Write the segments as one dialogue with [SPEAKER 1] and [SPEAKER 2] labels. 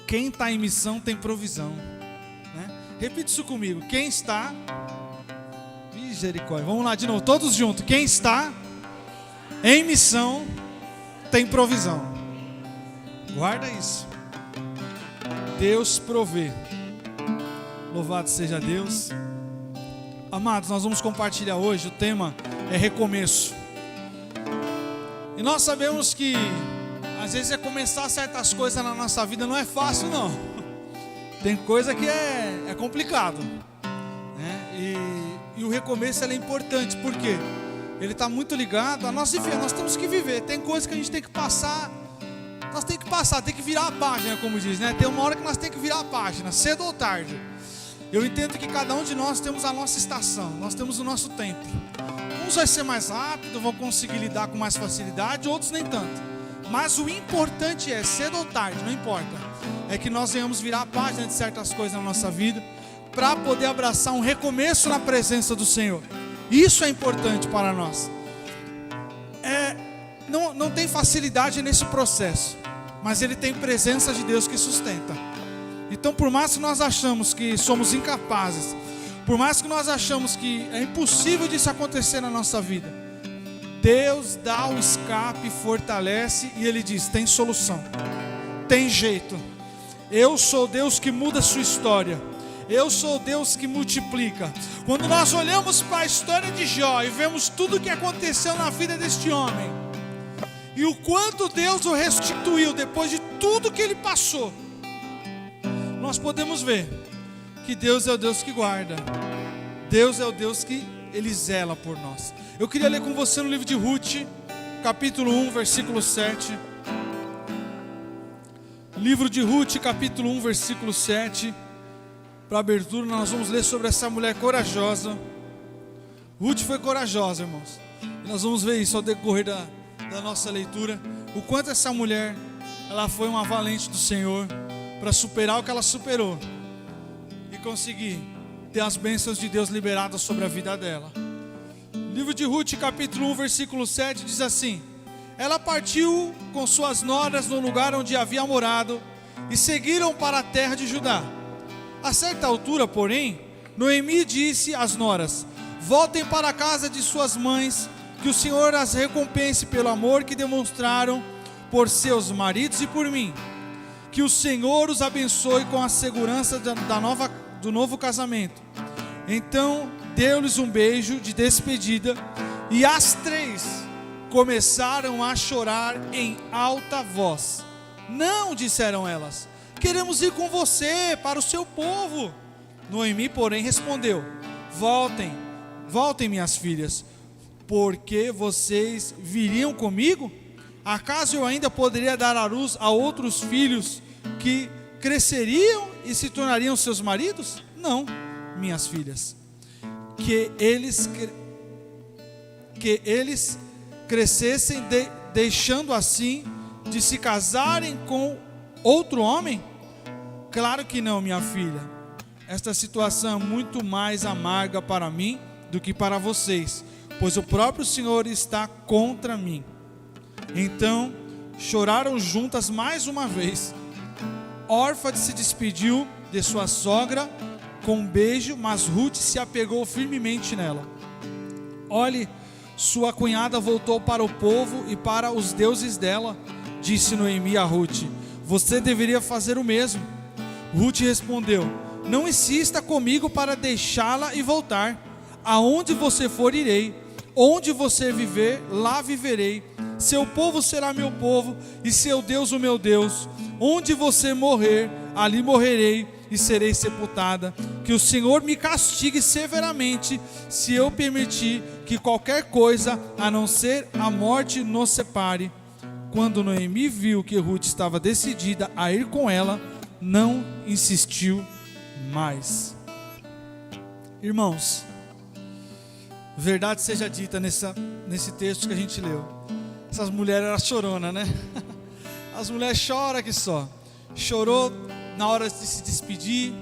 [SPEAKER 1] Quem está em missão tem provisão, né? Repita isso comigo. Quem está... Misericórdia. Vamos lá de novo, todos juntos. Quem está em missão tem provisão. Guarda isso. Deus provê. Louvado seja Deus. Amados, nós vamos compartilhar hoje. O tema é recomeço. E nós sabemos que às vezes começar certas coisas na nossa vida não é fácil, não. Tem coisa que é complicado, né? E o recomeço é importante, porque ele está muito ligado a nós viver. Nós temos que viver. Tem coisas que a gente tem que passar. Nós temos que passar, tem que virar a página, como diz, né? Tem uma hora que nós temos que virar a página, cedo ou tarde. Eu entendo que cada um de nós temos a nossa estação, nós temos o nosso tempo. Uns vai ser mais rápido, vão conseguir lidar com mais facilidade, outros nem tanto. Mas o importante é, cedo ou tarde, não importa, é que nós venhamos virar a página de certas coisas na nossa vida, para poder abraçar um recomeço na presença do Senhor. Isso é importante para nós. Não tem facilidade nesse processo, mas ele tem presença de Deus que sustenta. Então, por mais que nós achamos que somos incapazes, por mais que nós achamos que é impossível disso acontecer na nossa vida, Deus dá o escape, fortalece, e Ele diz, tem solução, tem jeito. Eu sou Deus que muda a sua história. Eu sou Deus que multiplica. Quando nós olhamos para a história de Jó e vemos tudo o que aconteceu na vida deste homem, e o quanto Deus o restituiu depois de tudo que ele passou, nós podemos ver que Deus é o Deus que guarda. Deus é o Deus que Ele zela por nós. Eu queria ler com você no livro de Ruth, capítulo 1, versículo 7. Livro de Ruth, capítulo 1, versículo 7. Para abertura, nós vamos ler sobre essa mulher corajosa. Ruth foi corajosa, irmãos. E nós vamos ver isso ao decorrer da nossa leitura. O quanto essa mulher, ela foi uma valente do Senhor, para superar o que ela superou e conseguir ter as bênçãos de Deus liberadas sobre a vida dela. Livro de Ruth, capítulo 1, versículo 7, diz assim: ela partiu com suas noras no lugar onde havia morado e seguiram para a terra de Judá. A certa altura, porém, Noemi disse às noras: voltem para a casa de suas mães, que o Senhor as recompense pelo amor que demonstraram por seus maridos e por mim. Que o Senhor os abençoe com a segurança do novo casamento. Então deu-lhes um beijo de despedida, e as três começaram a chorar em alta voz. Não, disseram elas, queremos ir com você para o seu povo. Noemi, porém, respondeu: voltem, minhas filhas, porque vocês viriam comigo? Acaso eu ainda poderia dar à luz a outros filhos que cresceriam e se tornariam seus maridos? Não, minhas filhas, que eles crescessem deixando assim de se casarem com outro homem? Claro que não, minha filha. Esta situação é muito mais amarga para mim do que para vocês, pois o próprio Senhor está contra mim. Então choraram juntas mais uma vez. Orfa se despediu de sua sogra com um beijo, mas Ruth se apegou firmemente nela. Olhe, sua cunhada voltou para o povo e para os deuses dela, disse Noemi a Ruth. Você deveria fazer o mesmo. Ruth respondeu: não insista comigo para deixá-la e voltar. Aonde você for, irei. Onde você viver, lá viverei. Seu povo será meu povo e seu Deus o meu Deus. Onde você morrer, ali morrerei e serei sepultada. Que o Senhor me castigue severamente se eu permitir que qualquer coisa a não ser a morte nos separe. Quando Noemi viu que Ruth estava decidida a ir com ela, não insistiu mais. Irmãos, verdade seja dita nesse texto que a gente leu. Essas mulheres eram choronas, né? As mulheres choram que só. Chorou na hora de se despedir.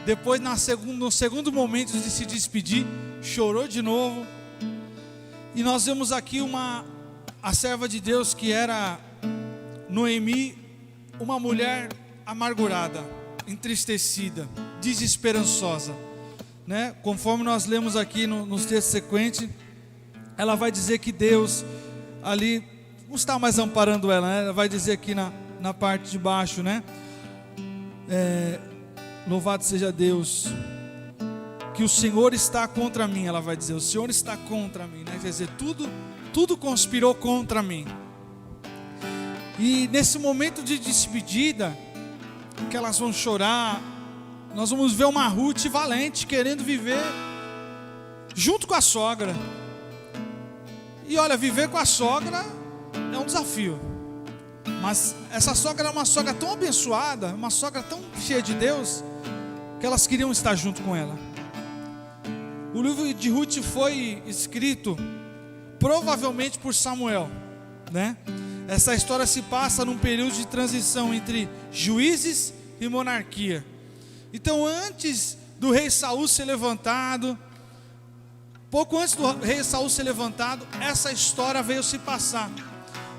[SPEAKER 1] Depois no segundo momento de se despedir, chorou de novo. E nós vemos aqui a serva de Deus que era Noemi, uma mulher amargurada, entristecida, desesperançosa, né? Conforme nós lemos aqui nos textos sequentes, ela vai dizer que Deus ali não está mais amparando ela, né? Ela vai dizer aqui na parte de baixo, né? Louvado seja Deus, que o Senhor está contra mim. Ela vai dizer, o Senhor está contra mim, né? Quer dizer, tudo conspirou contra mim. E nesse momento de despedida, que elas vão chorar, nós vamos ver uma Ruth valente, querendo viver junto com a sogra. E olha, viver com a sogra é um desafio. Mas essa sogra é uma sogra tão abençoada, uma sogra tão cheia de Deus, que elas queriam estar junto com ela. O livro de Ruth foi escrito provavelmente por Samuel, né? Essa história se passa num período de transição entre juízes e monarquia. Então, antes do rei Saul ser levantado, pouco antes do rei Saul ser levantado, essa história veio se passar.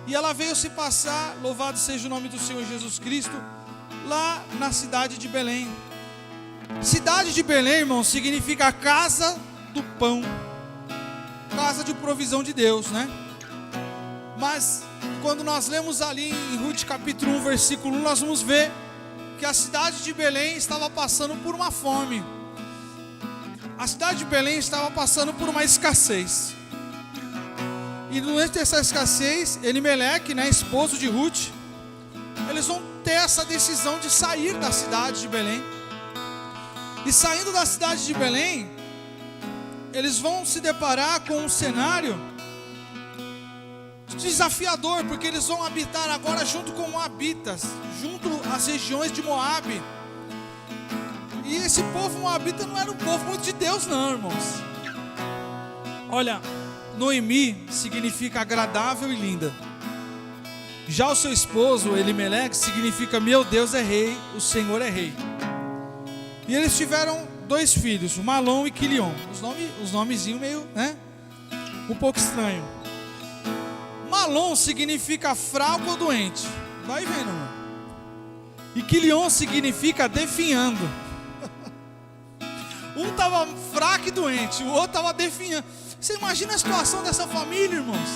[SPEAKER 1] E ela veio se passar, louvado seja o nome do Senhor Jesus Cristo, lá na cidade de Belém. Cidade de Belém, irmão, significa casa do pão, casa de provisão de Deus, né? Mas quando nós lemos ali em Ruth capítulo 1, versículo 1, nós vamos ver que a cidade de Belém estava passando por uma fome. A cidade de Belém estava passando por uma escassez. E durante essa escassez, Elimeleque, né, esposo de Ruth, eles vão ter essa decisão de sair da cidade de Belém. E saindo da cidade de Belém, eles vão se deparar com um cenário desafiador, porque eles vão habitar agora junto com Moabitas, junto às regiões de Moabe. E esse povo moabita não era um povo muito de Deus não, irmãos. Olha, Noemi significa agradável e linda. Já o seu esposo, Elimeleque, significa meu Deus é rei, o Senhor é rei. E eles tiveram 2 filhos, Malom e Quilion. Os nomezinhos meio, né? Um pouco estranho. Malom significa fraco ou doente. Vai vendo, irmão. E Quilion significa definhando. Um estava fraco e doente, o outro estava definhando. Você imagina a situação dessa família, irmãos?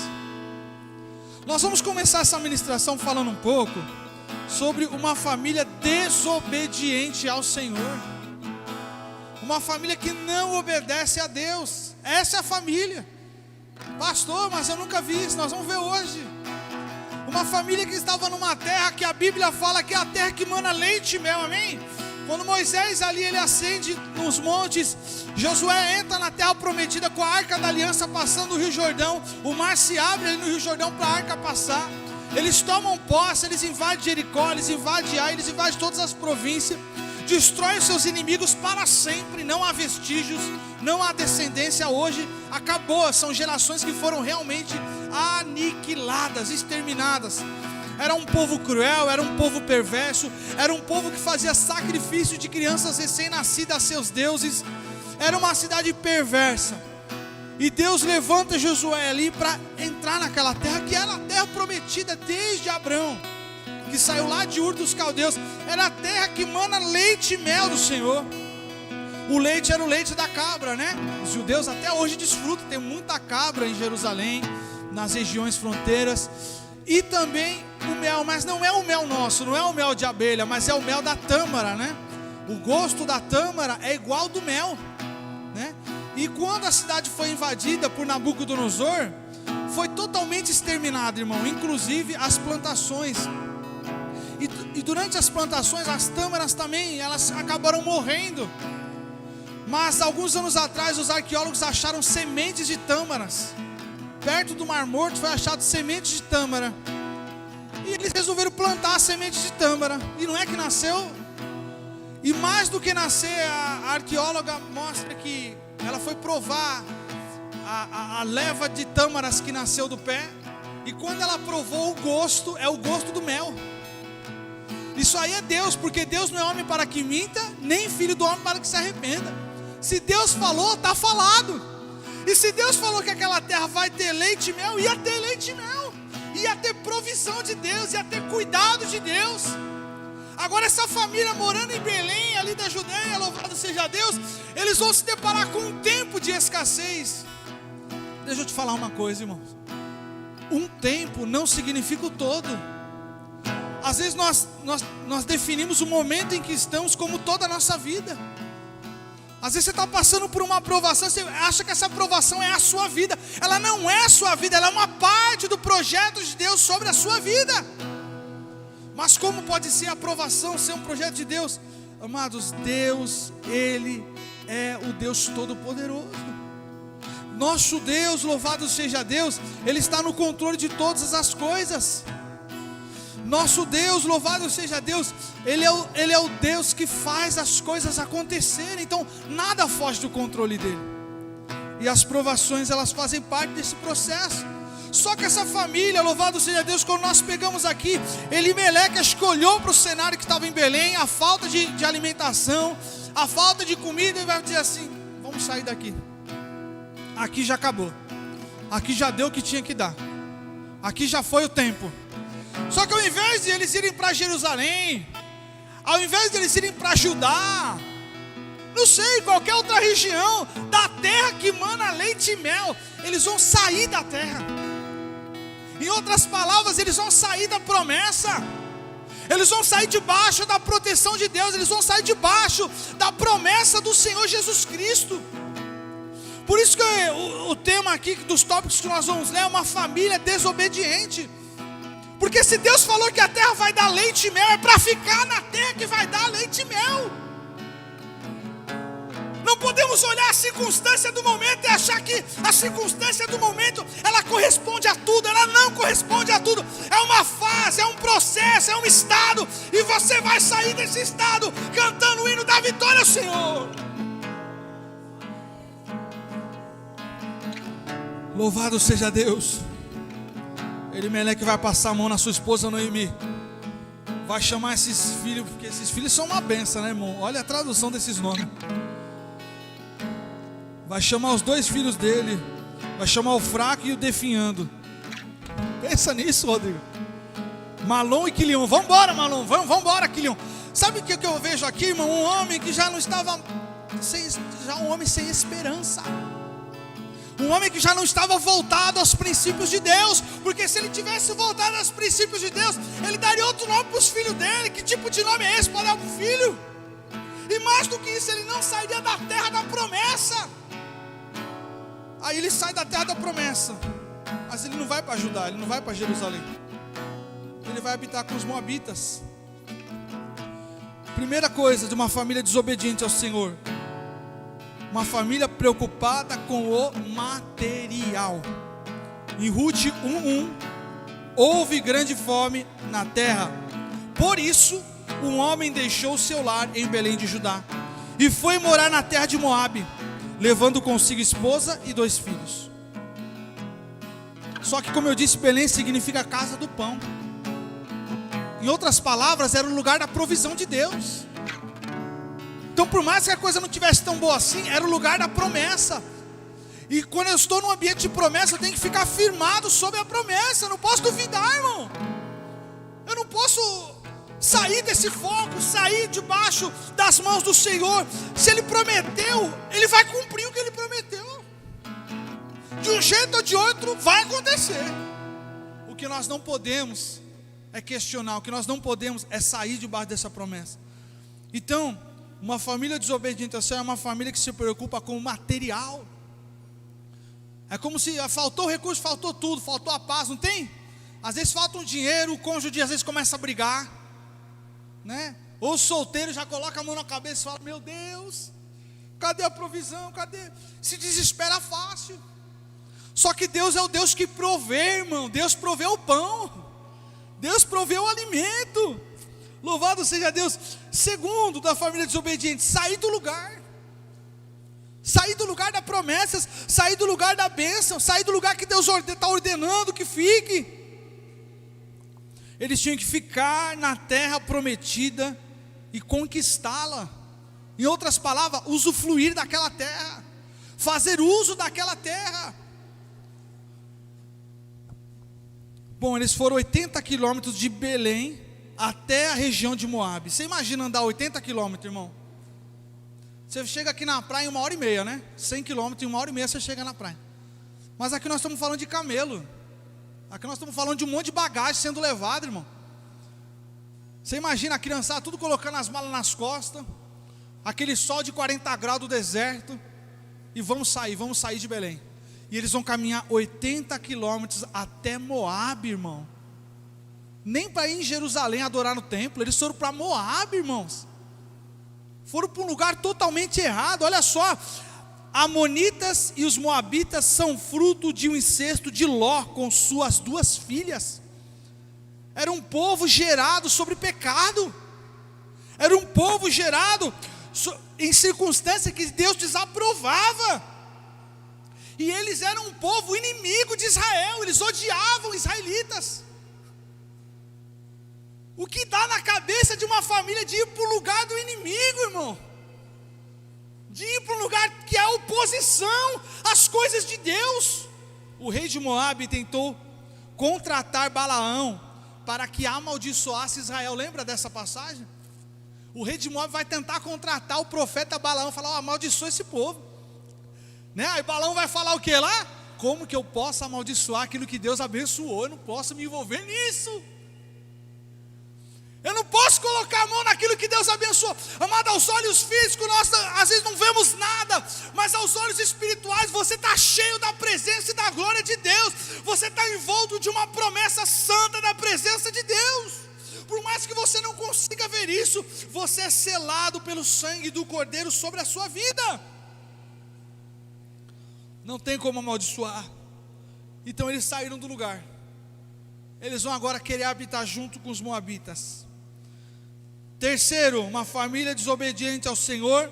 [SPEAKER 1] Nós vamos começar essa ministração falando um pouco sobre uma família desobediente ao Senhor. Uma família que não obedece a Deus. Essa é a família. Pastor, mas eu nunca vi isso. Nós vamos ver hoje. Uma família que estava numa terra que a Bíblia fala que é a terra que mana leite e mel, amém? Quando Moisés ali, ele ascende nos montes, Josué entra na terra prometida com a arca da aliança passando o rio Jordão. O mar se abre ali no rio Jordão para a arca passar. Eles tomam posse, eles invadem Jericó, eles invadem Ai, eles invadem todas as províncias. Destrói os seus inimigos para sempre. Não há vestígios, não há descendência hoje. Acabou, são gerações que foram realmente aniquiladas, exterminadas. Era um povo cruel, era um povo perverso, era um povo que fazia sacrifício de crianças recém-nascidas a seus deuses. Era uma cidade perversa. E Deus levanta Josué ali para entrar naquela terra, que era a terra prometida desde Abrão, que saiu lá de Ur dos Caldeus. Era a terra que mana leite e mel do Senhor. O leite era o leite da cabra, né? Os judeus até hoje desfrutam, tem muita cabra em Jerusalém, nas regiões fronteiras. E também o mel, mas não é o mel nosso, não é o mel de abelha, mas é o mel da tâmara, né? O gosto da tâmara é igual ao do mel, né? E quando a cidade foi invadida por Nabucodonosor, foi totalmente exterminada, irmão, inclusive as plantações. E durante as plantações, as tâmaras também, elas acabaram morrendo. Mas alguns anos atrás, os arqueólogos acharam sementes de tâmaras. Perto do Mar Morto foi achado sementes de tâmara. E eles resolveram plantar a semente de tâmara. E não é que nasceu. E mais do que nascer, a arqueóloga mostra que ela foi provar a leva de tâmaras que nasceu do pé. E quando ela provou o gosto, é o gosto do mel. Isso aí é Deus, porque Deus não é homem para que minta, nem filho do homem para que se arrependa. Se Deus falou, está falado. E se Deus falou que aquela terra vai ter leite e mel, ia ter leite e mel. Ia ter provisão de Deus, ia ter cuidado de Deus. Agora essa família morando em Belém, ali da Judeia, louvado seja Deus, eles vão se deparar com um tempo de escassez. Deixa eu te falar uma coisa, irmãos. Um tempo não significa o todo. Às vezes nós definimos o momento em que estamos como toda a nossa vida. Às vezes você está passando por uma aprovação, você acha que essa aprovação é a sua vida. Ela não é a sua vida, ela é uma parte do projeto de Deus sobre a sua vida. Mas como pode ser a aprovação, ser um projeto de Deus? Amados, Deus, Ele é o Deus Todo-Poderoso. Nosso Deus, louvado seja Deus, Ele está no controle de todas as coisas. Nosso Deus, louvado seja Deus, Ele é o Deus que faz as coisas acontecerem. Então nada foge do controle dEle. E as provações, elas fazem parte desse processo. Só que essa família, louvado seja Deus, quando nós pegamos aqui, Elimeleque olhou para o cenário que estava em Belém, a falta de alimentação, a falta de comida, e vai dizer assim: vamos sair daqui. Aqui já acabou. Aqui já deu o que tinha que dar. Aqui já foi o tempo. Só que ao invés de eles irem para Jerusalém, ao invés de eles irem para Judá, não sei, qualquer outra região da terra que mana leite e mel, eles vão sair da terra. Em outras palavras, eles vão sair da promessa. Eles vão sair debaixo da proteção de Deus. Eles vão sair debaixo da promessa do Senhor Jesus Cristo. Por isso que o tema aqui dos tópicos que nós vamos ler é uma família desobediente. Porque se Deus falou que a terra vai dar leite e mel, é para ficar na terra que vai dar leite e mel. Não podemos olhar a circunstância do momento e achar que a circunstância do momento ela corresponde a tudo. Ela não corresponde a tudo. É uma fase, é um processo, é um estado. E você vai sair desse estado cantando o hino da vitória ao Senhor. Louvado seja Deus. Elimeleque vai passar a mão na sua esposa Noemi. Vai chamar esses filhos, porque esses filhos são uma benção, né, irmão? Olha a tradução desses nomes. Vai chamar os dois filhos dele. Vai chamar o fraco e o definhando. Pensa nisso, Rodrigo. Malom e Quilion. Vamos embora, Malom. Vamos embora, Quilion. Sabe o que eu vejo aqui, irmão? Um homem que já não estava um homem sem esperança. Um homem que já não estava voltado aos princípios de Deus. Porque se ele tivesse voltado aos princípios de Deus, ele daria outro nome para os filhos dele. Que tipo de nome é esse para dar para o filho? E mais do que isso, ele não sairia da terra da promessa. Aí ele sai da terra da promessa, mas ele não vai para Judá, ele não vai para Jerusalém. Ele vai habitar com os moabitas. Primeira coisa de uma família desobediente ao Senhor: uma família preocupada com o material. Em Ruth 1:1, houve grande fome na terra. Por isso, um homem deixou seu lar em Belém de Judá e foi morar na terra de Moabe, levando consigo esposa e 2 filhos. Só que, como eu disse, Belém significa casa do pão. Em outras palavras, era o lugar da provisão de Deus. Então, por mais que a coisa não tivesse tão boa assim, era o lugar da promessa. E quando eu estou num ambiente de promessa, eu tenho que ficar firmado sobre a promessa. Eu não posso duvidar, irmão. Eu não posso sair desse foco, sair debaixo das mãos do Senhor. Se Ele prometeu, Ele vai cumprir o que Ele prometeu. De um jeito ou de outro vai acontecer. O que nós não podemos é questionar. O que nós não podemos é sair debaixo dessa promessa. Então, uma família desobediente ao Senhor é uma família que se preocupa com o material. É como se faltou recurso, faltou tudo, faltou a paz, não tem? Às vezes falta um dinheiro, o cônjuge às vezes começa a brigar, né? Ou o solteiro já coloca a mão na cabeça e fala: meu Deus, cadê a provisão? Cadê? Se desespera fácil. Só que Deus é o Deus que provê, irmão. Deus provê o pão, Deus provê o alimento. Louvado seja Deus. Segundo, da família desobediente: sair do lugar. Sair do lugar da promessa, sair do lugar da bênção, sair do lugar que Deus está ordenando que fique. Eles tinham que ficar na terra prometida e conquistá-la. Em outras palavras, usufruir daquela terra, fazer uso daquela terra. Bom, eles foram 80 quilômetros de Belém até a região de Moabe. Você imagina andar 80 quilômetros, irmão? Você chega aqui na praia em 1h30, né? 100 quilômetros, em 1h30 você chega na praia. Mas aqui nós estamos falando de camelo. Aqui nós estamos falando de um monte de bagagem sendo levado, irmão. Você imagina a criançada tudo colocando as malas nas costas, aquele sol de 40 graus do deserto, e vamos sair de Belém. E eles vão caminhar 80 quilômetros até Moabe, irmão. Nem para ir em Jerusalém adorar no templo, eles foram para Moabe, irmãos. Foram para um lugar totalmente errado. Olha só, Amonitas e os Moabitas são fruto de um incesto de Ló com suas 2 filhas. Era um povo gerado sobre pecado. Era um povo gerado em circunstâncias que Deus desaprovava. E eles eram um povo inimigo de Israel. Eles odiavam israelitas. O que dá na cabeça de uma família de ir para o lugar do inimigo, irmão? De ir para um lugar que é oposição às coisas de Deus. O rei de Moabe tentou contratar Balaão para que amaldiçoasse Israel. Lembra dessa passagem? O rei de Moabe vai tentar contratar o profeta Balaão, falar: amaldiçoa esse povo, né? Aí Balaão vai falar o que lá? Como que eu posso amaldiçoar aquilo que Deus abençoou? Eu não posso me envolver nisso. Eu não posso colocar a mão naquilo que Deus abençoou. Amado, aos olhos físicos nós às vezes não vemos nada, mas aos olhos espirituais você está cheio da presença e da glória de Deus. Você está envolto de uma promessa santa da presença de Deus. Por mais que você não consiga ver isso, você é selado pelo sangue do Cordeiro sobre a sua vida. Não tem como amaldiçoar. Então eles saíram do lugar. Eles vão agora querer habitar junto com os moabitas. Terceiro, uma família desobediente ao Senhor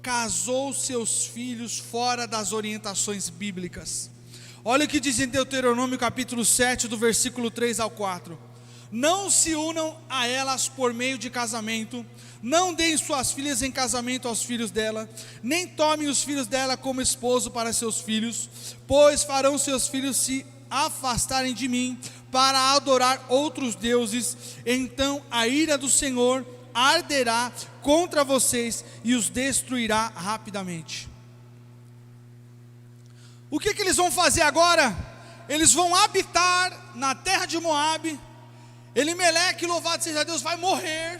[SPEAKER 1] casou seus filhos fora das orientações bíblicas. Olha o que diz em Deuteronômio capítulo 7, do versículo 3 ao 4. Não se unam a elas por meio de casamento, não deem suas filhas em casamento aos filhos dela, nem tomem os filhos dela como esposo para seus filhos, pois farão seus filhos se afastarem de mim para adorar outros deuses. Então a ira do Senhor arderá contra vocês e os destruirá rapidamente. O que eles vão fazer agora? Eles vão habitar na terra de Moabe. Elimeleque, louvado seja Deus, vai morrer.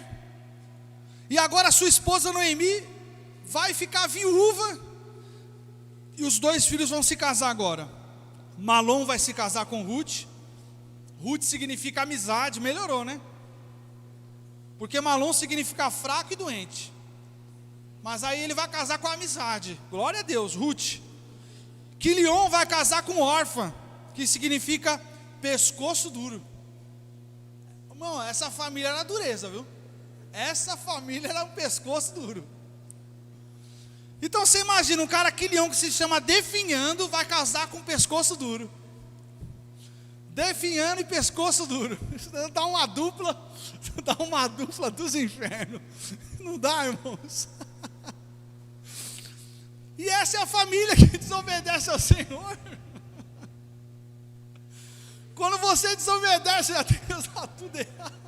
[SPEAKER 1] E agora sua esposa Noemi vai ficar viúva. E os 2 filhos vão se casar agora. Malom vai se casar com Ruth. Ruth significa amizade, melhorou, né? Porque Malom significa fraco e doente. Mas aí ele vai casar com a amizade. Glória a Deus, Ruth. Quilion vai casar com órfã, que significa pescoço duro. Irmão, essa família era dureza, viu? Essa família era um pescoço duro. Então você imagina um cara Quilion que se chama Definhando vai casar com pescoço duro. Definhando e pescoço duro. Dá uma dupla dos infernos. Não dá, irmãos? E essa é a família que desobedece ao Senhor. Quando você desobedece a Deus, está tudo errado.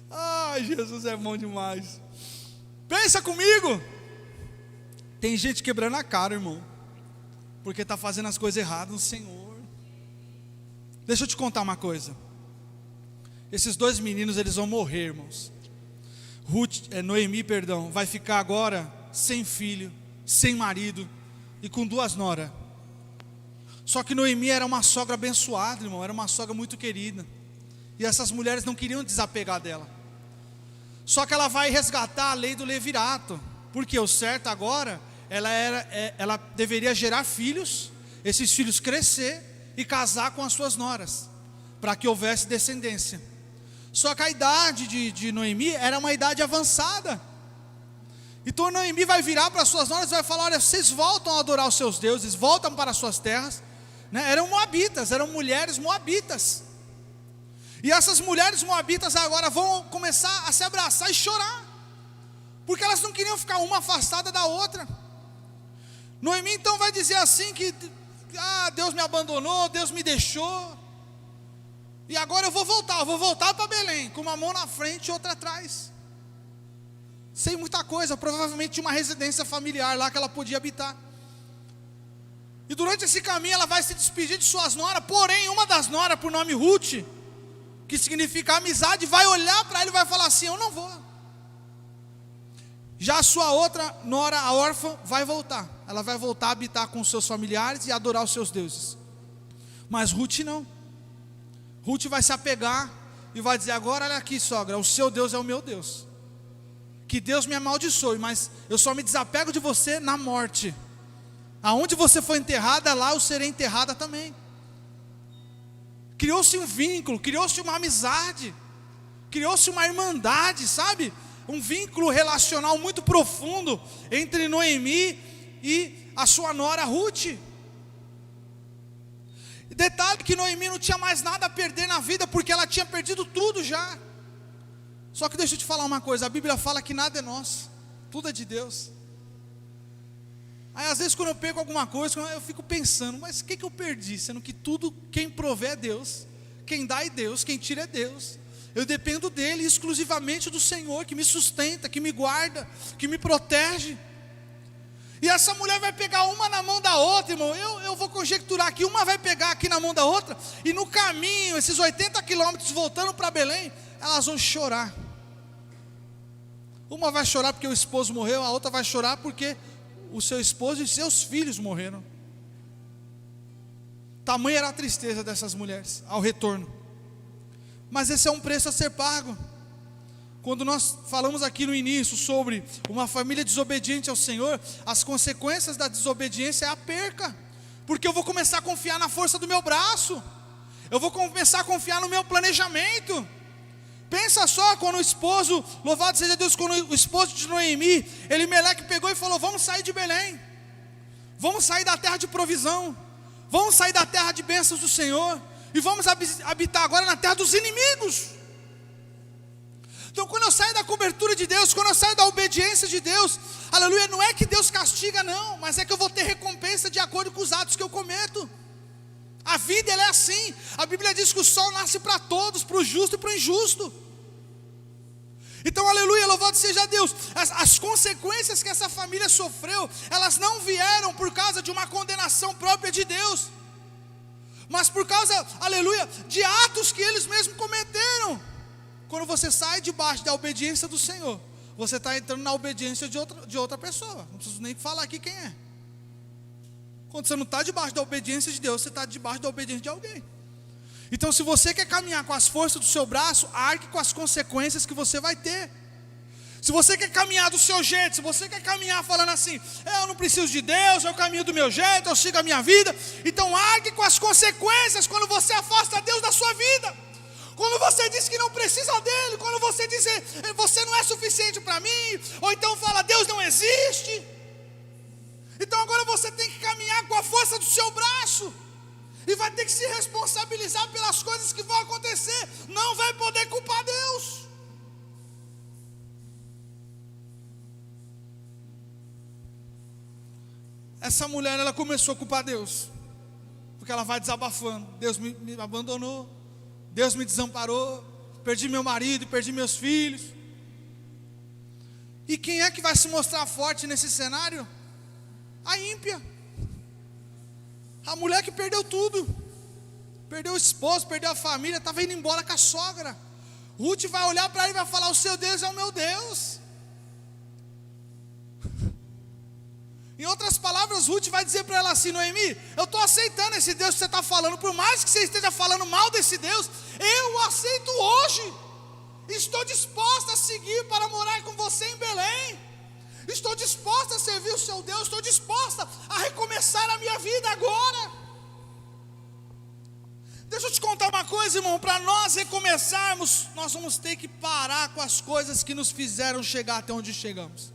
[SPEAKER 1] Ai, Jesus é bom demais. Pensa comigo. Tem gente quebrando a cara, irmão, porque está fazendo as coisas erradas no Senhor. Deixa eu te contar uma coisa. Esses 2 meninos, eles vão morrer, irmãos. Noemi, vai ficar agora sem filho, sem marido e com 2 noras. Só que Noemi era uma sogra abençoada, irmão, era uma sogra muito querida. E essas mulheres não queriam desapegar dela. Só que ela vai resgatar a lei do levirato, porque o certo agora, ela deveria gerar filhos, esses filhos crescer e casar com as suas noras, para que houvesse descendência. Só que a idade de Noemi era uma idade avançada. Então Noemi vai virar para as suas noras e vai falar: olha, vocês voltam a adorar os seus deuses, voltam para as suas terras, né? Eram moabitas, eram mulheres moabitas. E essas mulheres moabitas agora vão começar a se abraçar e chorar, porque elas não queriam ficar uma afastada da outra. Noemi então vai dizer assim que Deus me abandonou, Deus me deixou. E agora eu vou voltar para Belém, com uma mão na frente e outra atrás. Sem muita coisa, provavelmente tinha uma residência familiar lá que ela podia habitar. E durante esse caminho ela vai se despedir de suas noras, porém uma das noras, por nome Ruth, que significa amizade, vai olhar para ele e vai falar assim: eu não vou. Já a sua outra nora, a órfã, vai voltar. Ela vai voltar a habitar com os seus familiares e adorar os seus deuses. Mas Ruth não. Ruth vai se apegar e vai dizer: agora olha aqui, sogra, o seu Deus é o meu Deus. Que Deus me amaldiçoe, mas eu só me desapego de você na morte. Aonde você foi enterrada, lá eu serei enterrada também. Criou-se um vínculo, criou-se uma amizade, criou-se uma irmandade, sabe? Um vínculo relacional muito profundo entre Noemi e a sua nora Ruth. Detalhe que Noemi não tinha mais nada a perder na vida, porque ela tinha perdido tudo já. Só que deixa eu te falar uma coisa, a Bíblia fala que nada é nosso, tudo é de Deus. Aí às vezes quando eu pego alguma coisa, eu fico pensando: mas o que eu perdi? Sendo que tudo, quem provê é Deus, quem dá é Deus, quem tira é Deus. Eu dependo dele, exclusivamente do Senhor, que me sustenta, que me guarda, que me protege. E essa mulher vai pegar uma na mão da outra, irmão. Eu vou conjecturar que uma vai pegar aqui na mão da outra, e no caminho, esses 80 quilômetros voltando para Belém, elas vão chorar. Uma vai chorar porque o esposo morreu, a outra vai chorar porque o seu esposo e seus filhos morreram. Tamanha era a tristeza dessas mulheres ao retorno. Mas esse é um preço a ser pago. Quando nós falamos aqui no início sobre uma família desobediente ao Senhor, as consequências da desobediência é a perca, porque eu vou começar a confiar na força do meu braço, eu vou começar a confiar no meu planejamento. Pensa só, quando o esposo, louvado seja Deus, quando o esposo de Noemi, Elimeleque pegou e falou: vamos sair de Belém, vamos sair da terra de provisão, vamos sair da terra de bênçãos do Senhor, e vamos habitar agora na terra dos inimigos. Então quando eu saio da cobertura de Deus, quando eu saio da obediência de Deus, aleluia, não é que Deus castiga não, mas é que eu vou ter recompensa de acordo com os atos que eu cometo. A vida ela é assim, a Bíblia diz que o sol nasce para todos, para o justo e para o injusto. Então aleluia, louvado seja Deus. As consequências que essa família sofreu, elas não vieram por causa de uma condenação própria de Deus, mas por causa, aleluia, de atos que eles mesmos cometeram. Quando você sai debaixo da obediência do Senhor, você está entrando na obediência de outra pessoa. Não preciso nem falar aqui quem é. Quando você não está debaixo da obediência de Deus, você está debaixo da obediência de alguém. Então se você quer caminhar com as forças do seu braço, arque com as consequências que você vai ter. Se você quer caminhar do seu jeito, se você quer caminhar falando assim: eu não preciso de Deus, eu caminho do meu jeito, eu sigo a minha vida, então arque com as consequências quando você afasta Deus da sua vida. Quando você diz que não precisa dele, quando você diz você não é suficiente para mim, ou então fala Deus não existe. Então agora você tem que caminhar com a força do seu braço, e vai ter que se responsabilizar pelas coisas que vão acontecer. Não vai poder culpar Deus. Essa mulher, ela começou a culpar Deus, porque ela vai desabafando: Deus me abandonou, Deus me desamparou, perdi meu marido, perdi meus filhos. E quem é que vai se mostrar forte nesse cenário? A ímpia, a mulher que perdeu tudo, perdeu o esposo, perdeu a família, estava indo embora com a sogra. Ruth vai olhar para ele e vai falar: o seu Deus é o meu Deus. Em outras palavras, Ruth vai dizer para ela assim: Noemi, eu estou aceitando esse Deus que você está falando, por mais que você esteja falando mal desse Deus, eu o aceito hoje. Estou disposta a seguir para morar com você em Belém. Estou disposta a servir o seu Deus, estou disposta a recomeçar a minha vida agora. Deixa eu te contar uma coisa, irmão, para nós recomeçarmos, nós vamos ter que parar com as coisas que nos fizeram chegar até onde chegamos.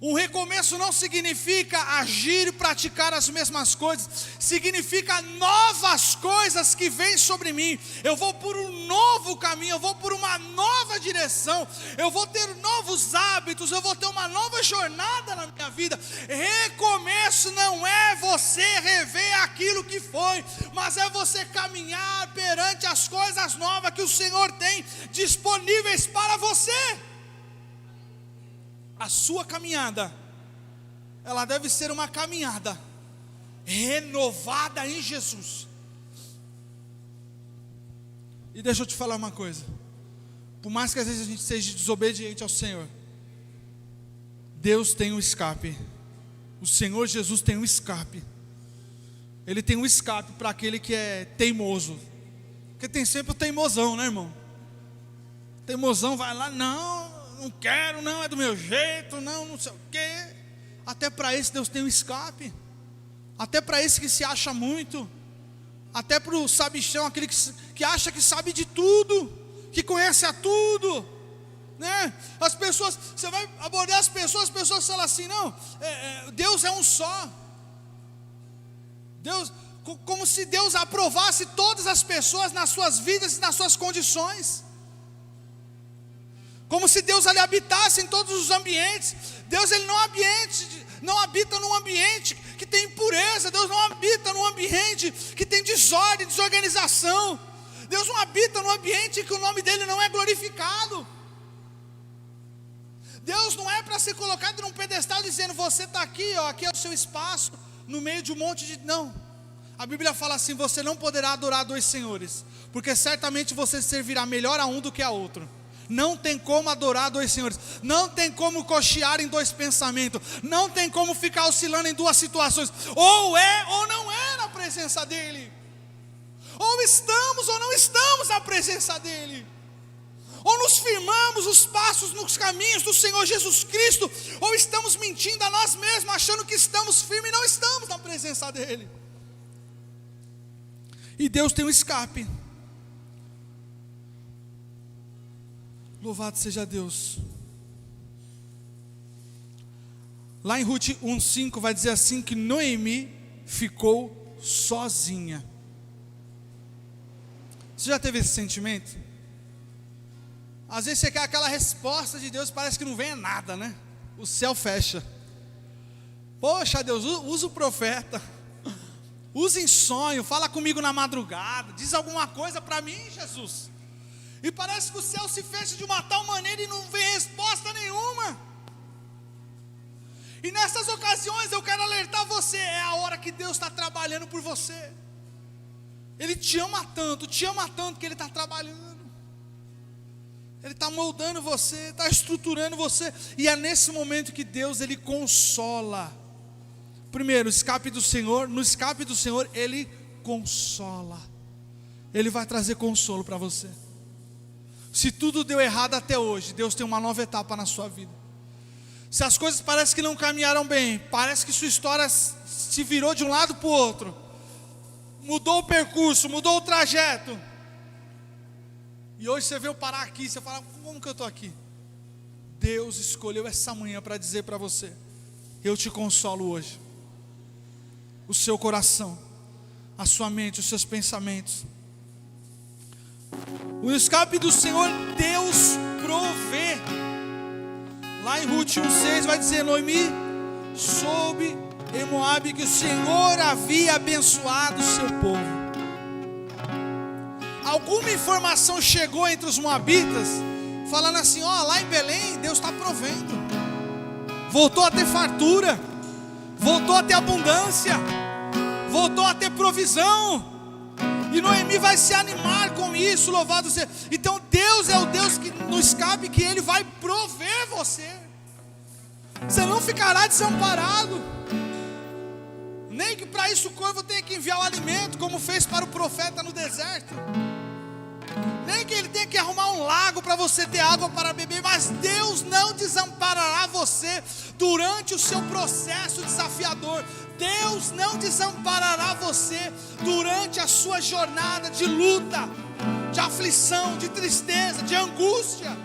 [SPEAKER 1] Um recomeço não significa agir e praticar as mesmas coisas, significa novas coisas que vêm sobre mim. Eu vou por um novo caminho, eu vou por uma nova direção, eu vou ter novos hábitos, eu vou ter uma nova jornada na minha vida. Recomeço não é você rever aquilo que foi, mas é você caminhar perante as coisas novas que o Senhor tem disponíveis para você. A sua caminhada, ela deve ser uma caminhada renovada em Jesus. E deixa eu te falar uma coisa, por mais que às vezes a gente seja desobediente ao Senhor, Deus tem um escape. O Senhor Jesus tem um escape. Ele tem um escape para aquele que é teimoso, porque tem sempre o teimosão, né, irmão? Teimosão vai lá, não quero, não é do meu jeito, não sei o quê. Até para esse Deus tem um escape. Até para esse que se acha muito. Até para o sabichão, aquele que acha que sabe de tudo, que conhece a tudo, né? As pessoas, você vai abordar as pessoas falam assim, não, Deus é um só. Deus, como se Deus aprovasse todas as pessoas nas suas vidas e nas suas condições. Como se Deus ali habitasse em todos os ambientes. Deus ele não habita num ambiente que tem impureza. Deus não habita num ambiente que tem desordem, desorganização. Deus não habita num ambiente que o nome dele não é glorificado. Deus não é para ser colocado num pedestal dizendo, você está aqui, ó, aqui é o seu espaço, no meio de um monte de... Não. A Bíblia fala assim, você não poderá adorar dois senhores, porque certamente você servirá melhor a um do que a outro. Não tem como adorar dois senhores, não tem como cochear em dois pensamentos, não tem como ficar oscilando em duas situações, ou é ou não é na presença dEle, ou estamos ou não estamos na presença dEle, ou nos firmamos os passos nos caminhos do Senhor Jesus Cristo, ou estamos mentindo a nós mesmos, achando que estamos firmes e não estamos na presença dEle. E Deus tem um escape. Louvado seja Deus. Lá em Ruth 1:5 vai dizer assim, que Noemi ficou sozinha. Você já teve esse sentimento? Às vezes você quer aquela resposta de Deus, parece que não vem nada, né? O céu fecha. Poxa Deus, usa o profeta, usa em sonho, fala comigo na madrugada, diz alguma coisa para mim, Jesus. E parece que o céu se fecha de uma tal maneira e não vem resposta nenhuma. E nessas ocasiões eu quero alertar você, é a hora que Deus está trabalhando por você. Ele te ama tanto que Ele está trabalhando. Ele está moldando você, está estruturando você. E é nesse momento que Deus, Ele consola. Primeiro, escape do Senhor. No escape do Senhor, Ele consola. Ele vai trazer consolo para você. Se tudo deu errado até hoje, Deus tem uma nova etapa na sua vida. Se as coisas parecem que não caminharam bem, parece que sua história se virou de um lado para o outro, mudou o percurso, mudou o trajeto, e hoje você veio parar aqui, você fala, como que eu estou aqui? Deus escolheu essa manhã para dizer para você, eu te consolo hoje. O seu coração, a sua mente, os seus pensamentos. O escape do Senhor, Deus provê. Lá em Ruth 1:6 vai dizer, Noemi soube em Moabe que o Senhor havia abençoado o seu povo. Alguma informação chegou entre os moabitas, falando assim, ó, lá em Belém Deus está provendo. Voltou a ter fartura, voltou a ter abundância, voltou a ter provisão. E Noemi vai se animar com isso, louvado seja. Então Deus é o Deus que no escape, que Ele vai prover você. Você não ficará desamparado. Nem que para isso o corvo tenha que enviar o alimento, como fez para o profeta no deserto. Nem que ele tenha que arrumar um lago para você ter água para beber. Mas Deus não desamparará você durante o seu processo desafiador. Deus não desamparará você durante a sua jornada de luta, de aflição, de tristeza, de angústia.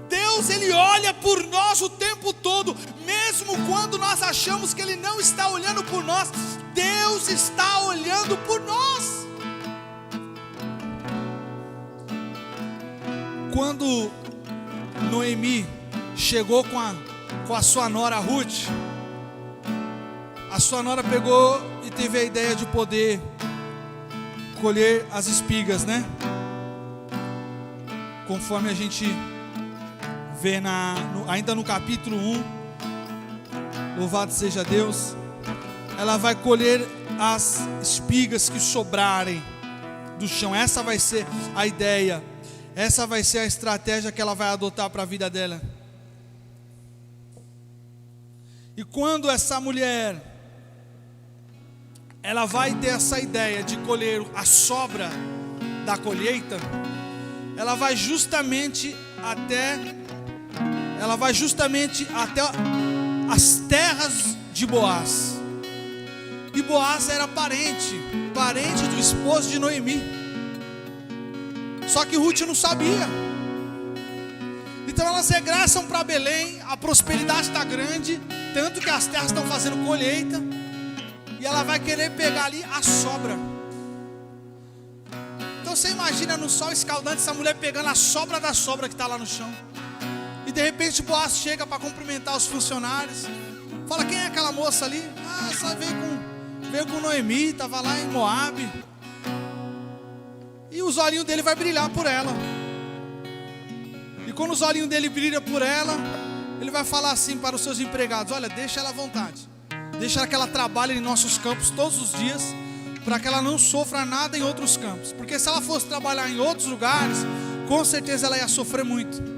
[SPEAKER 1] Deus, Ele olha por nós o tempo tempo todo, mesmo quando nós achamos que Ele não está olhando por nós, Deus está olhando por nós. Quando Noemi chegou com a sua nora Ruth, a sua nora pegou e teve a ideia de poder colher as espigas, né? Conforme a gente vê ainda no capítulo 1, louvado seja Deus, ela vai colher as espigas que sobrarem do chão. Essa vai ser a ideia, essa vai ser a estratégia que ela vai adotar para a vida dela. E quando essa mulher, ela vai ter essa ideia de colher a sobra da colheita, ela vai justamente até as terras de Boaz. E Boaz era parente do esposo de Noemi. Só que Ruth não sabia. Então elas regressam para Belém, a prosperidade está grande, tanto que as terras estão fazendo colheita, e ela vai querer pegar ali a sobra. Então você imagina no sol escaldante essa mulher pegando a sobra da sobra que está lá no chão. E de repente Boaz chega para cumprimentar os funcionários, fala: quem é aquela moça ali? Ah, essa veio com Noemi, estava lá em Moabe. E os olhinhos dele vai brilhar por ela. E quando os olhinhos dele brilham por ela, ele vai falar assim para os seus empregados: olha, deixa ela à vontade, deixa que ela trabalhe em nossos campos todos os dias, para que ela não sofra nada em outros campos. Porque se ela fosse trabalhar em outros lugares, com certeza ela ia sofrer muito.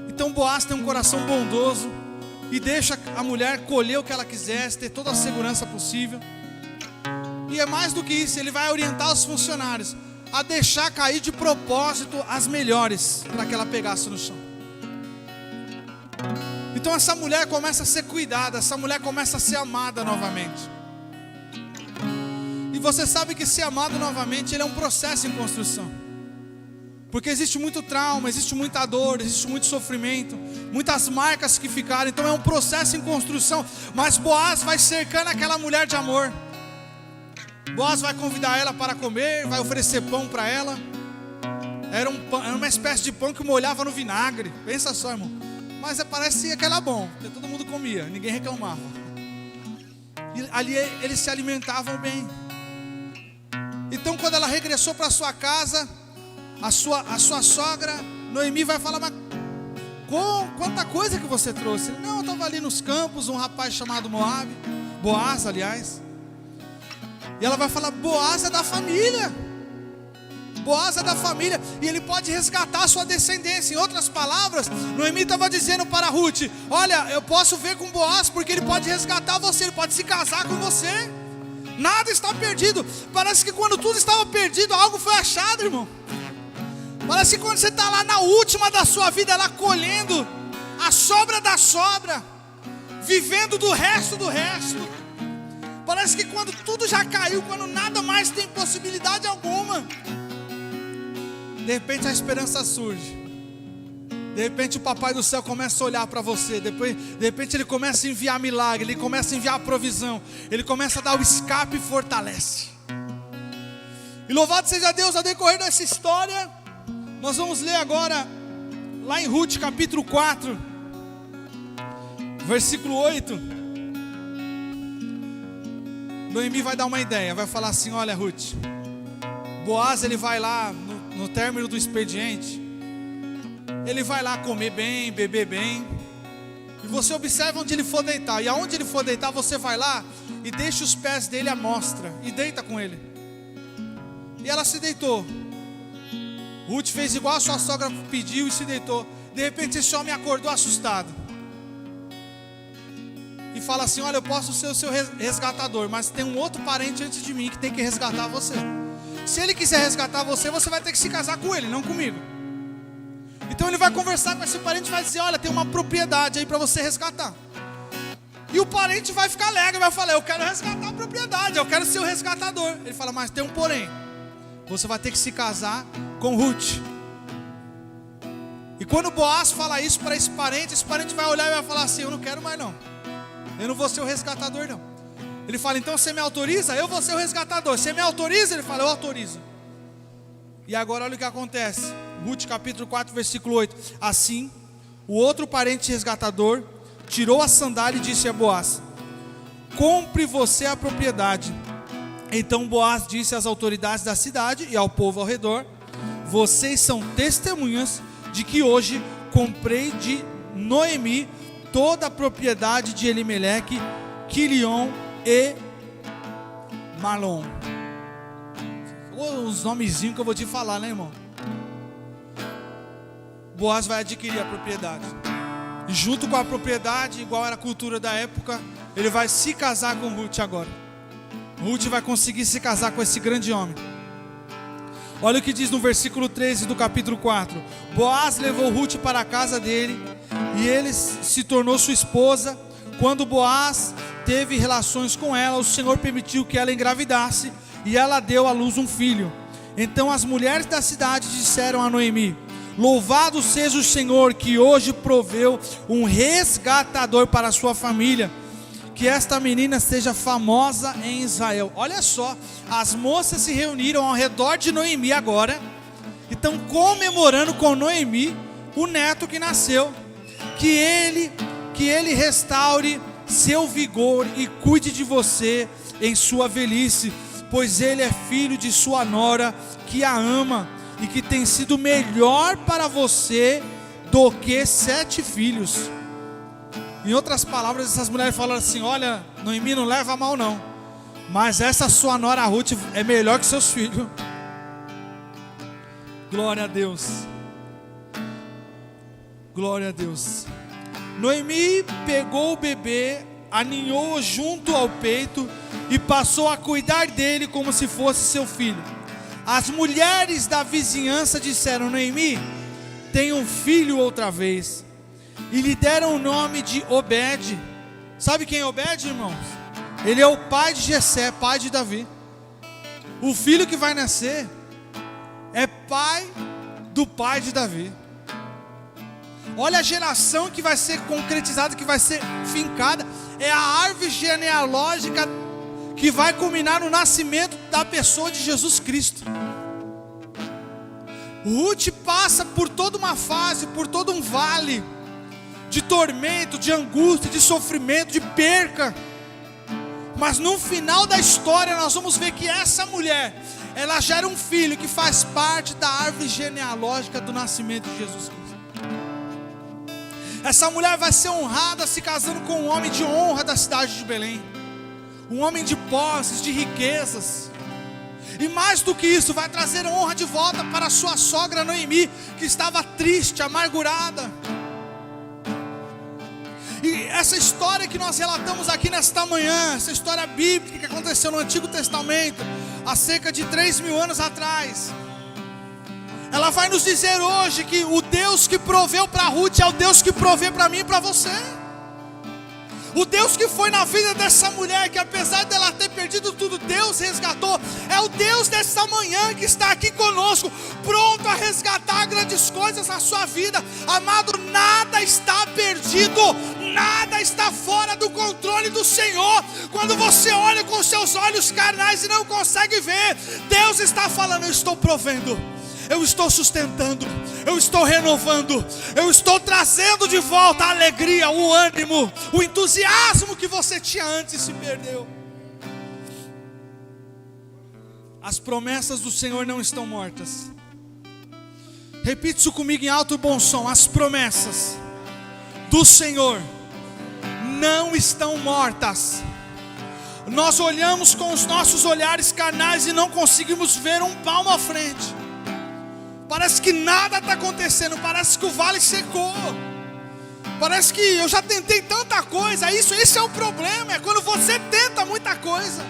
[SPEAKER 1] Então Boaz tem um coração bondoso e deixa a mulher colher o que ela quisesse, ter toda a segurança possível. E é mais do que isso, ele vai orientar os funcionários a deixar cair de propósito as melhores, para que ela pegasse no chão. Então essa mulher começa a ser cuidada, essa mulher começa a ser amada novamente. E você sabe que ser amado novamente, ele é um processo em construção. Porque existe muito trauma, existe muita dor, existe muito sofrimento, muitas marcas que ficaram. Então é um processo em construção. Mas Boaz vai cercando aquela mulher de amor. Boaz vai convidar ela para comer, vai oferecer pão para ela. Era uma espécie de pão que molhava no vinagre. Pensa só, irmão. Mas parecia que era bom, porque todo mundo comia, ninguém reclamava. E ali eles se alimentavam bem. Então quando ela regressou para sua casa, a sua sogra Noemi vai falar: mas quanta coisa que você trouxe? Não, eu estava ali nos campos, um rapaz chamado Boaz, aliás. E ela vai falar: Boaz é da família. Boaz é da família, e ele pode resgatar a sua descendência. Em outras palavras, Noemi estava dizendo para Ruth: olha, eu posso ver com Boaz, porque ele pode resgatar você, ele pode se casar com você. Nada está perdido. Parece que quando tudo estava perdido, algo foi achado, irmão. Parece que quando você está lá na última da sua vida, lá colhendo a sobra da sobra, vivendo do resto do resto, parece que quando tudo já caiu, quando nada mais tem possibilidade alguma, de repente a esperança surge. De repente o papai do céu começa a olhar para você. De repente ele começa a enviar milagre, ele começa a enviar provisão, ele começa a dar o escape e fortalece. E louvado seja Deus, ao decorrer dessa história, nós vamos ler agora lá em Ruth capítulo 4, versículo 8. Noemi vai dar uma ideia, vai falar assim: olha, Ruth, Boaz ele vai lá no término do expediente, ele vai lá comer bem, beber bem, e você observa onde ele for deitar, e aonde ele for deitar, você vai lá e deixa os pés dele à mostra, e deita com ele. E ela se deitou. Ruth fez igual a sua sogra pediu e se deitou. De repente esse homem acordou assustado e fala assim: olha, eu posso ser o seu resgatador, mas tem um outro parente antes de mim que tem que resgatar você. Se ele quiser resgatar você, você vai ter que se casar com ele, não comigo. Então ele vai conversar com esse parente e vai dizer: olha, tem uma propriedade aí para você resgatar. E o parente vai ficar alegre, vai falar: eu quero resgatar a propriedade, eu quero ser o resgatador. Ele fala: mas tem um porém, você vai ter que se casar com Ruth. E quando Boaz fala isso para esse parente vai olhar e vai falar assim: eu não quero mais não, eu não vou ser o resgatador não. Ele fala: então você me autoriza? Eu vou ser o resgatador. Você me autoriza? Ele fala: eu autorizo. E agora olha o que acontece. Ruth capítulo 4 versículo 8. Assim, o outro parente resgatador tirou a sandália e disse a Boaz: compre você a propriedade. Então Boaz disse às autoridades da cidade e ao povo ao redor: vocês são testemunhas de que hoje comprei de Noemi toda a propriedade de Elimeleque, Quilion e Malom. Os nomezinhos que eu vou te falar, né, irmão? Boaz vai adquirir a propriedade. E junto com a propriedade, igual era a cultura da época, ele vai se casar com Ruth agora. Ruth vai conseguir se casar com esse grande homem. Olha o que diz no versículo 13 do capítulo 4. Boaz levou Ruth para a casa dele e ele se tornou sua esposa. Quando Boaz teve relações com ela, o Senhor permitiu que ela engravidasse e ela deu à luz um filho. Então as mulheres da cidade disseram a Noemi: louvado seja o Senhor que hoje proveu um resgatador para a sua família. Que esta menina seja famosa em Israel. Olha só, as moças se reuniram ao redor de Noemi agora, e estão comemorando com Noemi o neto que nasceu. Que ele restaure seu vigor e cuide de você em sua velhice, pois ele é filho de sua nora, que a ama e que tem sido melhor para você do que 7 filhos. Em outras palavras, essas mulheres falaram assim: olha, Noemi, não leva a mal não, mas essa sua nora Ruth é melhor que seus filhos. Glória a Deus. Glória a Deus. Noemi pegou o bebê, aninhou-o junto ao peito e passou a cuidar dele como se fosse seu filho. As mulheres da vizinhança disseram: Noemi, tem um filho outra vez. E lhe deram o nome de Obed. Sabe quem é Obed, irmãos? Ele é o pai de Jessé, pai de Davi. O filho que vai nascer é pai do pai de Davi. Olha a geração que vai ser concretizada, que vai ser fincada. É a árvore genealógica que vai culminar no nascimento da pessoa de Jesus Cristo. Ruth passa por toda uma fase, por todo um vale de tormento, de angústia, de sofrimento, de perca. Mas no final da história nós vamos ver que essa mulher, ela gera um filho que faz parte da árvore genealógica do nascimento de Jesus Cristo. Essa mulher vai ser honrada se casando com um homem de honra da cidade de Belém, um homem de posses, de riquezas. E mais do que isso, vai trazer honra de volta para sua sogra Noemi, que estava triste, amargurada. E essa história que nós relatamos aqui nesta manhã, essa história bíblica que aconteceu no Antigo Testamento, há cerca de 3.000 anos atrás, ela vai nos dizer hoje que o Deus que proveu para Ruth é o Deus que provê para mim e para você. O Deus que foi na vida dessa mulher, que apesar dela ter perdido tudo, Deus resgatou. É o Deus dessa manhã que está aqui conosco, pronto a resgatar grandes coisas na sua vida. Amado, nada está perdido, nada está fora do controle do Senhor. Quando você olha com seus olhos carnais e não consegue ver, Deus está falando: eu estou provendo, eu estou sustentando, eu estou renovando, eu estou trazendo de volta a alegria, o ânimo, o entusiasmo que você tinha antes e se perdeu. As promessas do Senhor não estão mortas. Repite isso comigo em alto e bom som: as promessas do Senhor não estão mortas. Nós olhamos com os nossos olhares carnais e não conseguimos ver um palmo à frente. Parece que nada está acontecendo, parece que o vale secou, parece que eu já tentei tanta coisa. Esse é o problema, é quando você tenta muita coisa.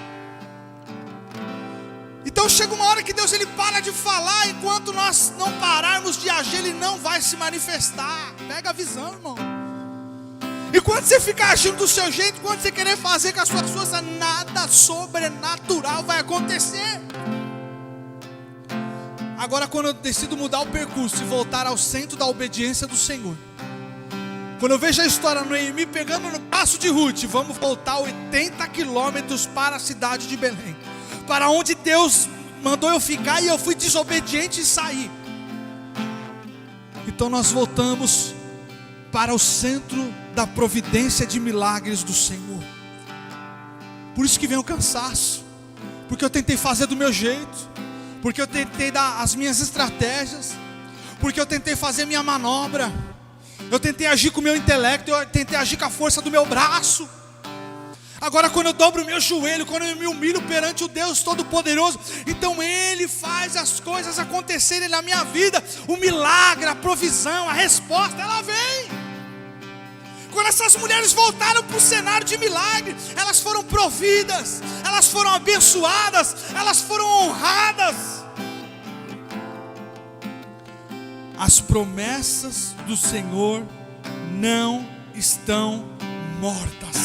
[SPEAKER 1] Então chega uma hora que Deus ele para de falar. Enquanto nós não pararmos de agir, Ele não vai se manifestar. Pega a visão, irmão. E quando você ficar agindo do seu jeito, quando você querer fazer com as suas forças, nada sobrenatural vai acontecer. Agora, quando eu decido mudar o percurso e voltar ao centro da obediência do Senhor, quando eu vejo a história no Noemi pegando no passo de Ruth, vamos voltar 80 quilômetros para a cidade de Belém, para onde Deus mandou eu ficar e eu fui desobediente e saí. Então nós voltamos para o centro da providência de milagres do Senhor. Por isso que vem o cansaço, porque eu tentei fazer do meu jeito, porque eu tentei dar as minhas estratégias, porque eu tentei fazer minha manobra, eu tentei agir com o meu intelecto, eu tentei agir com a força do meu braço. Agora, quando eu dobro o meu joelho, quando eu me humilho perante o Deus Todo-Poderoso, então Ele faz as coisas acontecerem na minha vida. O milagre, a provisão, a resposta, ela vem. Quando essas mulheres voltaram para o cenário de milagre, elas foram providas, elas foram abençoadas, elas foram honradas. As promessas do Senhor não estão mortas.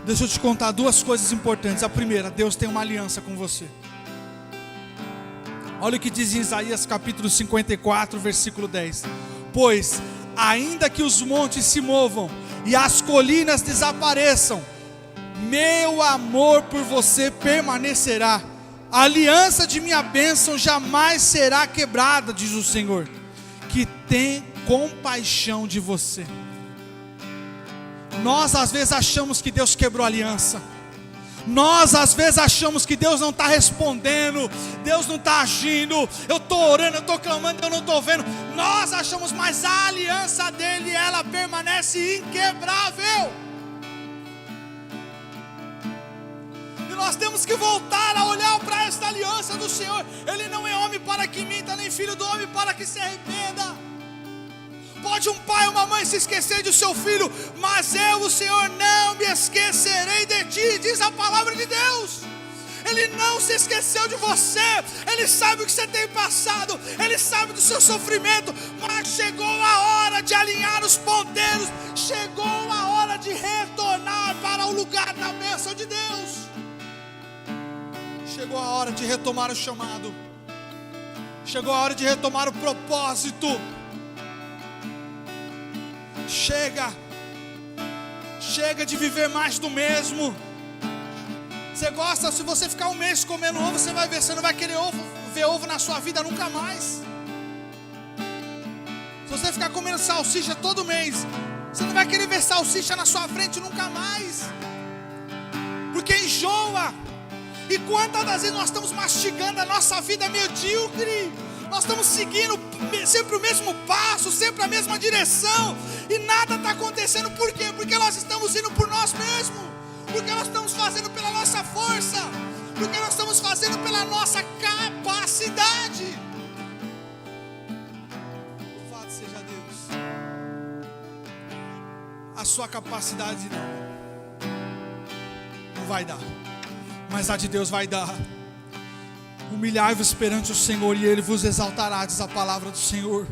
[SPEAKER 1] Deixa eu te contar duas coisas importantes. A primeira, Deus tem uma aliança com você. Olha o que diz em Isaías capítulo 54, versículo 10. Pois, ainda que os montes se movam e as colinas desapareçam, meu amor por você permanecerá. A aliança de minha bênção jamais será quebrada, diz o Senhor, que tem compaixão de você. Nós às vezes achamos que Deus quebrou a aliança. Nós às vezes achamos que Deus não está respondendo, Deus não está agindo. Eu estou orando, eu estou clamando, eu não estou vendo. Nós achamos, mas a aliança dele, ela permanece inquebrável. E nós temos que voltar a olhar para esta aliança do Senhor. Ele não é homem para que minta, nem filho do homem para que se arrependa. Pode um pai ou uma mãe se esquecer do seu filho, mas eu, o Senhor, não me esquecerei de ti, diz a palavra de Deus. Ele não se esqueceu de você. Ele sabe o que você tem passado, Ele sabe do seu sofrimento, mas chegou a hora de alinhar os ponteiros. Chegou a hora de retornar para o lugar da bênção de Deus. Chegou a hora de retomar o chamado. Chegou a hora de retomar o propósito. Chega de viver mais do mesmo. Você gosta, se você ficar um mês comendo ovo, você vai ver, você não vai querer ver ovo na sua vida nunca mais. Se você ficar comendo salsicha todo mês, você não vai querer ver salsicha na sua frente nunca mais, porque enjoa. E quantas das vezes nós estamos mastigando a nossa vida medíocre? Nós estamos seguindo sempre o mesmo passo, sempre a mesma direção, e nada está acontecendo. Por quê? Porque nós estamos indo por nós mesmos, porque nós estamos fazendo pela nossa força, porque nós estamos fazendo pela nossa capacidade. Louvado seja Deus. A sua capacidade não vai dar, mas a de Deus vai dar. Humilhai-vos perante o Senhor e Ele vos exaltará, diz a palavra do Senhor.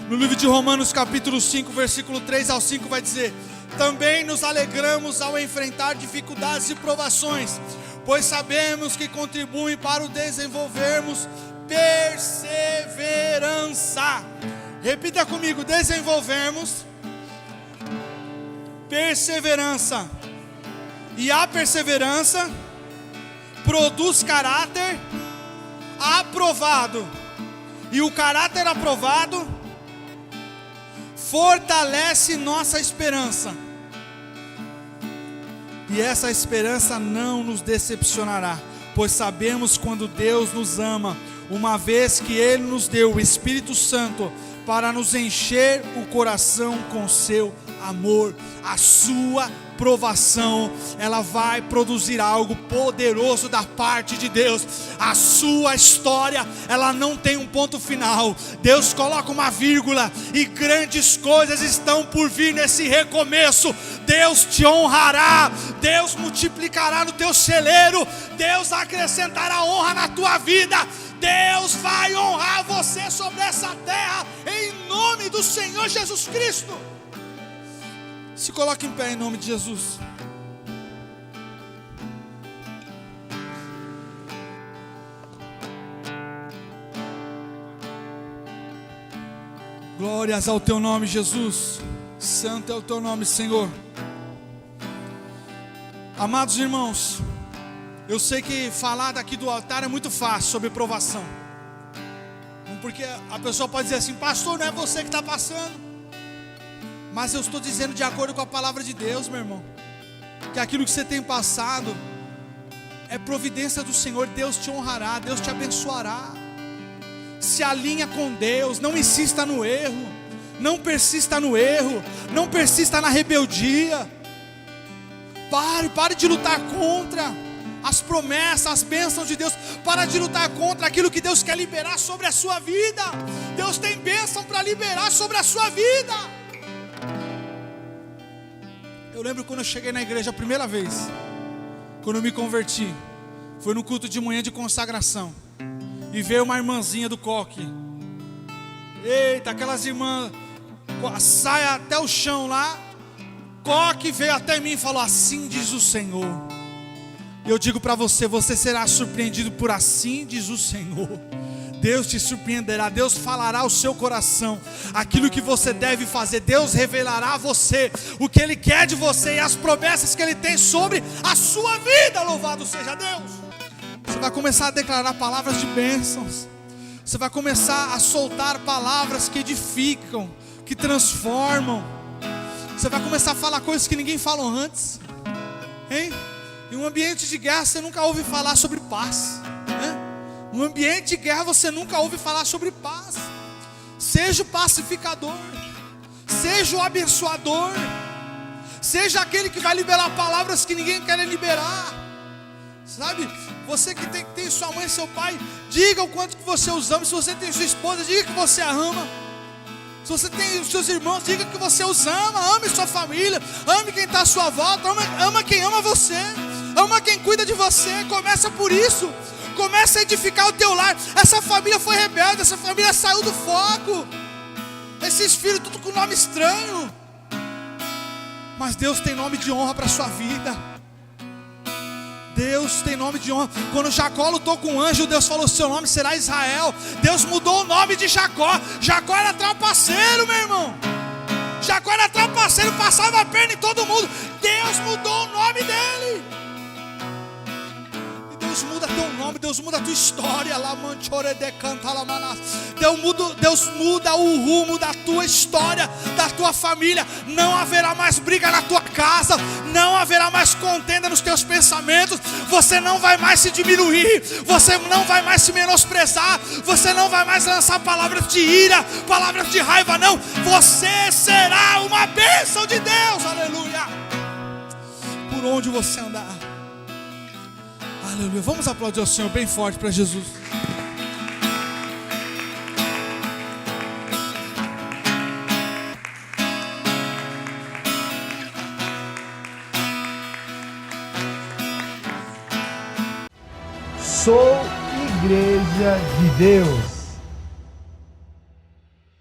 [SPEAKER 1] No livro de Romanos capítulo 5, versículo 3 ao 5 vai dizer: também nos alegramos ao enfrentar dificuldades e provações, pois sabemos que contribuem para o desenvolvermos perseverança. Repita comigo: desenvolvermos perseverança. E a perseverança produz caráter aprovado, e o caráter aprovado fortalece nossa esperança, e essa esperança não nos decepcionará, pois sabemos quando Deus nos ama, uma vez que Ele nos deu o Espírito Santo para nos encher o coração com seu amor. A sua provação, ela vai produzir algo poderoso da parte de Deus. A sua história, ela não tem um ponto final. Deus coloca uma vírgula, e grandes coisas estão por vir nesse recomeço. Deus te honrará, Deus multiplicará no teu celeiro, Deus acrescentará honra na tua vida. Deus vai honrar você sobre essa terra, em nome do Senhor Jesus Cristo. Se coloque em pé em nome de Jesus. Glórias ao teu nome, Jesus. Santo é o teu nome, Senhor. Amados irmãos, eu sei que falar daqui do altar é muito fácil sobre provação, porque a pessoa pode dizer assim: pastor, não é você que está passando. Mas eu estou dizendo de acordo com a palavra de Deus, meu irmão, que aquilo que você tem passado é providência do Senhor. Deus te honrará, Deus te abençoará. Se alinha com Deus, não insista no erro, não persista no erro, não persista na rebeldia. Pare de lutar contra as promessas, as bênçãos de Deus. Para de lutar contra aquilo que Deus quer liberar sobre a sua vida. Deus tem bênção para liberar sobre a sua vida. Eu lembro quando eu cheguei na igreja a primeira vez, quando eu me converti, foi no culto de manhã de consagração, e veio uma irmãzinha do coque. Eita, aquelas irmãs com a saia até o chão lá. Coque veio até mim e falou: assim diz o Senhor. E eu digo para você, você será surpreendido por assim diz o Senhor. Deus te surpreenderá, Deus falará ao seu coração aquilo que você deve fazer. Deus revelará a você o que Ele quer de você e as promessas que Ele tem sobre a sua vida. Louvado seja Deus. Você vai começar a declarar palavras de bênçãos. Você vai começar a soltar palavras que edificam, que transformam. Você vai começar a falar coisas que ninguém falou antes, hein? Em um ambiente de guerra você nunca ouve falar sobre paz, né? No ambiente de guerra você nunca ouve falar sobre paz. Seja o pacificador, seja o abençoador, seja aquele que vai liberar palavras que ninguém quer liberar. Sabe, você que tem sua mãe e seu pai, diga o quanto que você os ama. Se você tem sua esposa, diga que você a ama. Se você tem os seus irmãos, diga que você os ama. Ame sua família, ame quem está à sua volta, ama quem ama você, ama quem cuida de você. Começa por isso, começa a edificar o teu lar. Essa família foi rebelde, essa família saiu do foco. Esses filhos tudo com nome estranho, mas Deus tem nome de honra para a sua vida. Deus tem nome de honra. Quando Jacó lutou com o anjo, Deus falou: seu nome será Israel. Deus mudou o nome de Jacó. Jacó era trapaceiro, meu irmão. Jacó era trapaceiro, passava a perna em todo mundo. Deus mudou o nome dele. E Deus muda teu nome, Deus muda a tua história. Deus muda o rumo da tua história, da tua família. Não haverá mais briga na tua casa, não haverá mais contenda nos teus pensamentos. Você não vai mais se diminuir, você não vai mais se menosprezar, você não vai mais lançar palavras de ira, palavras de raiva, não. Você será uma bênção de Deus, aleluia, por onde você andar. Aleluia. Vamos aplaudir ao Senhor bem forte para Jesus.
[SPEAKER 2] Sou Igreja de Deus.